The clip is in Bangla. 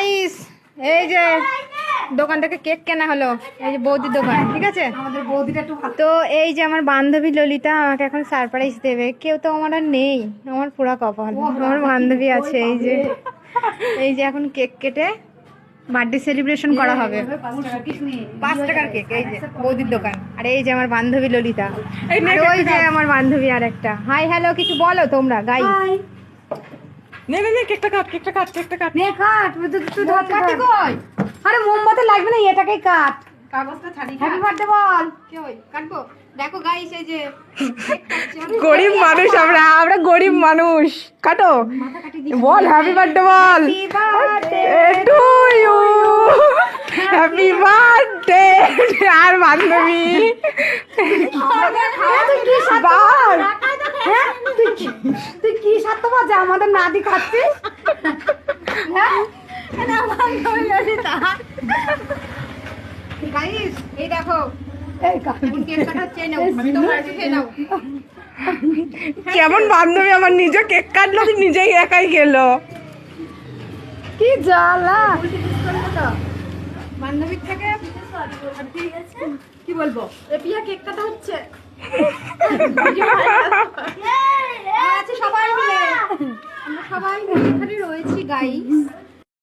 গাইস এই যে দোকান থেকে কেক কেনা হলো, এই যে বৌদির দোকান, ঠিক আছে। আমাদের বৌদিটা একটু ভালো। তো এই যে আমার বান্ধবী ললিতা আমাকে এখন সারপ্রাইজ দেবে। কেউ তো আমার আর নেই, আমার পুরা কপাল, আমার বান্ধবী আছে। এই যে এখন কেক কেটে বার্থডে সেলিব্রেশন করা হবে। 5 টাকার কেক, এই যে বৌদির দোকান। আর এই যে আমার বান্ধবী ললিতা, আর ওই যে আমার বান্ধবী আর একটা। হাই হ্যালো কিছু বলো তোমরা গাই। নে কেকটা কাট নে কাট তুই ধর কাটি কই। আরে মোমবাতি লাগবে না, এটাকেই কাট। কাগজটা ছাড়ি হ্যাপি বার্থডে বল। কি হই কাটবো? দেখো গাইস এই যে গরিব মানুষ, আমরা গরিব মানুষ। কাটো বল হ্যাপি বার্থডে বল। To you happy birthday. আর বান্ধবী তুই কি সাথে বাজে আমাদের নাদি খাচ্ছিস? গাইস এই দেখো এখন কেক কাটা হচ্ছে, নাও তোমরা খেয়ে নাও। কেমন বান্ধবী আমার, নিজে কেক কাটলো নিজেই একাই গেল, কি জ্বালা। বান্ধবীর থেকে কি বলবো, এপিয়া কেক কাটা হচ্ছে। আচ্ছা সবাই মিলে আমরা সবাই মিলে এখানে রয়েছি গাইস।